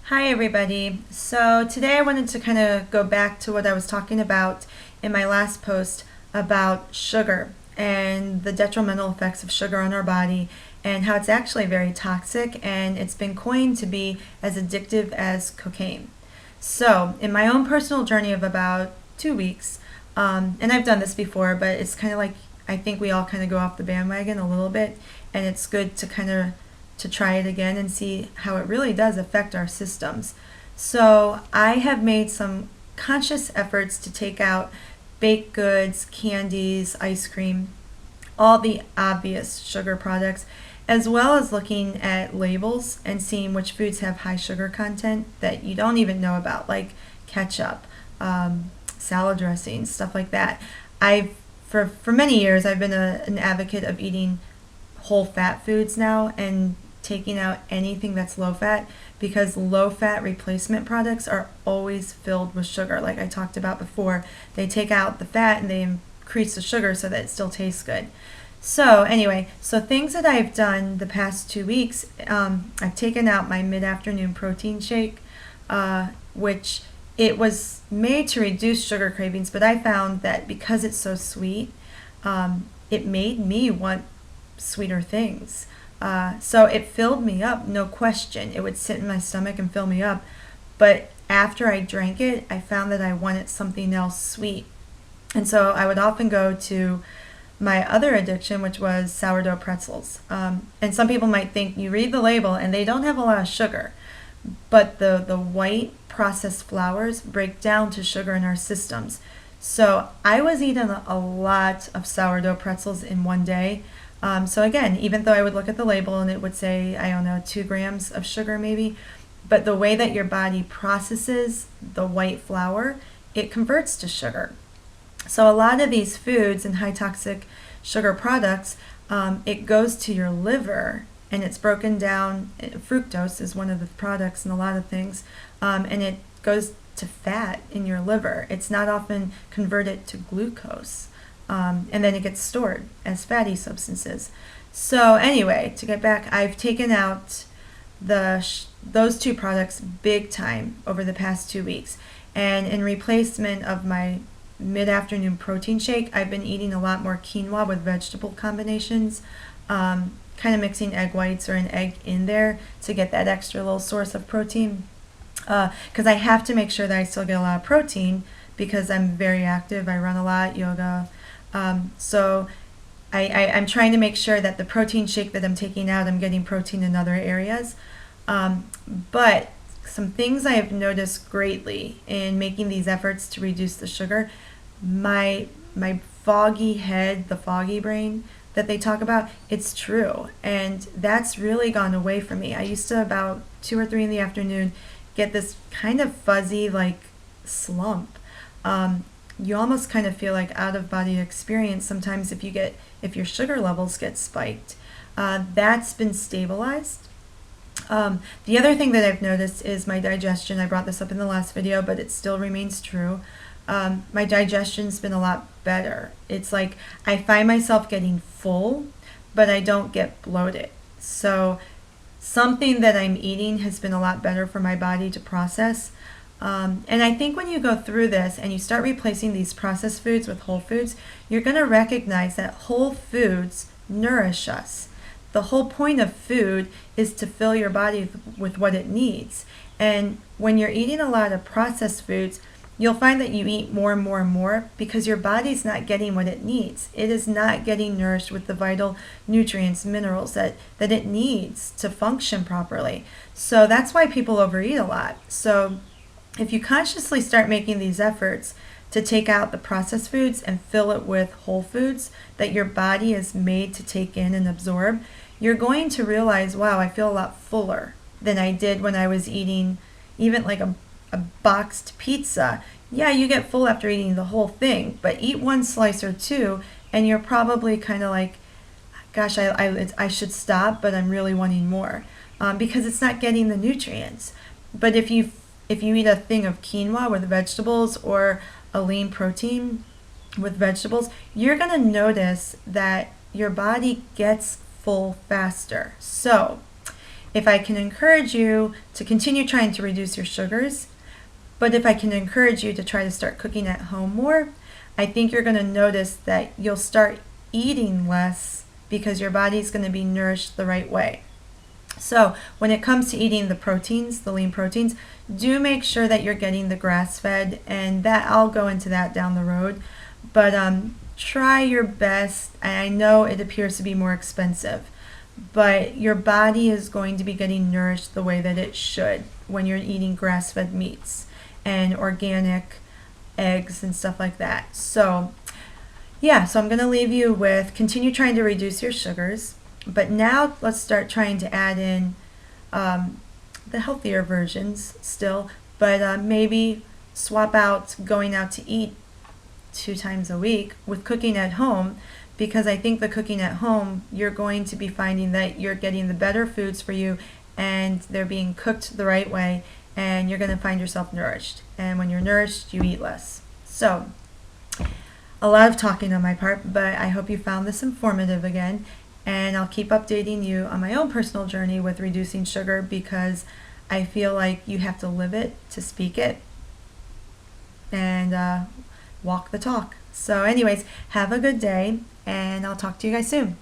Hi everybody. So today I wanted to kind of go back to what I was talking about in my last post about sugar and the detrimental effects of sugar on our body and how it's actually very toxic and it's been coined to be as addictive as cocaine. So in my own personal journey of about 2 weeks, and I've done this before, but it's kind of like I think we all kind of go off the bandwagon a little bit, and it's good to kind of to try it again and see how it really does affect our systems. So I have made some conscious efforts to take out baked goods, candies, ice cream, all the obvious sugar products, as well as looking at labels and seeing which foods have high sugar content that you don't even know about, like ketchup, salad dressings, stuff like that. For many years I've been an advocate of eating whole fat foods now and taking out anything that's low fat, because low fat replacement products are always filled with sugar. Like I talked about before, they take out the fat and they increase the sugar so that it still tastes good. So anyway, so things that I've done the past 2 weeks, I've taken out my mid-afternoon protein shake, which it was made to reduce sugar cravings, but I found that because it's so sweet, it made me want sweeter things. So it filled me up, no question. It would sit in my stomach and fill me up. But after I drank it, I found that I wanted something else sweet. And so I would often go to my other addiction, which was sourdough pretzels. And some people might think you read the label and they don't have a lot of sugar. But the white processed flours break down to sugar in our systems. So I was eating a lot of sourdough pretzels in one day. So again, even though I would look at the label and it would say, I don't know, 2 grams of sugar maybe, but the way that your body processes the white flour, it converts to sugar. So a lot of these foods and high toxic sugar products, it goes to your liver and it's broken down. Fructose is one of the products in a lot of things, and it goes to fat in your liver. It's not often converted to glucose. And then it gets stored as fatty substances. So anyway, to get back, I've taken out those 2 products big time over the past 2 weeks. And in replacement of my mid-afternoon protein shake, I've been eating a lot more quinoa with vegetable combinations, kind of mixing egg whites or an egg in there to get that extra little source of protein. Because I have to make sure that I still get a lot of protein because I'm very active. I run a lot, yoga. So I'm trying to make sure that the protein shake that I'm taking out, I'm getting protein in other areas. But some things I have noticed greatly in making these efforts to reduce the sugar, my foggy head, the foggy brain that they talk about, it's true. And that's really gone away from me. I used to about 2 or 3 in the afternoon get this kind of fuzzy like slump. You almost kind of feel like out of body experience sometimes if your sugar levels get spiked. That's been stabilized. The other thing that I've noticed is my digestion. I brought this up in the last video, but it still remains true. My digestion's been a lot better. It's like I find myself getting full, but I don't get bloated. So something that I'm eating has been a lot better for my body to process. And I think when you go through this and you start replacing these processed foods with whole foods, you're going to recognize that whole foods nourish us. The whole point of food is to fill your body with what it needs. And when you're eating a lot of processed foods, you'll find that you eat more and more and more because your body's not getting what it needs. It is not getting nourished with the vital nutrients, minerals that it needs to function properly. So that's why people overeat a lot. So if you consciously start making these efforts to take out the processed foods and fill it with whole foods that your body is made to take in and absorb, you're going to realize, wow, I feel a lot fuller than I did when I was eating even like a boxed pizza. Yeah, you get full after eating the whole thing, but eat 1 slice or 2 and you're probably kind of like, gosh, I should stop, but I'm really wanting more, because it's not getting the nutrients. But if you eat a thing of quinoa with vegetables or a lean protein with vegetables, you're going to notice that your body gets full faster. So if I can encourage you to continue trying to reduce your sugars, but if I can encourage you to try to start cooking at home more, I think you're going to notice that you'll start eating less because your body's going to be nourished the right way. So when it comes to eating the proteins, the lean proteins, do make sure that you're getting the grass-fed, and that I'll go into that down the road. But try your best. I know it appears to be more expensive, but your body is going to be getting nourished the way that it should when you're eating grass-fed meats and organic eggs and stuff like that. So yeah, so I'm going to leave you with continue trying to reduce your sugars. But now let's start trying to add in the healthier versions still, but maybe swap out going out to eat 2 times a week with cooking at home, because I think the cooking at home, you're going to be finding that you're getting the better foods for you and they're being cooked the right way, and you're going to find yourself nourished. And when you're nourished, you eat less. So a lot of talking on my part, but I hope you found this informative again. And I'll keep updating you on my own personal journey with reducing sugar, because I feel like you have to live it to speak it and walk the talk. So anyways, have a good day, and I'll talk to you guys soon.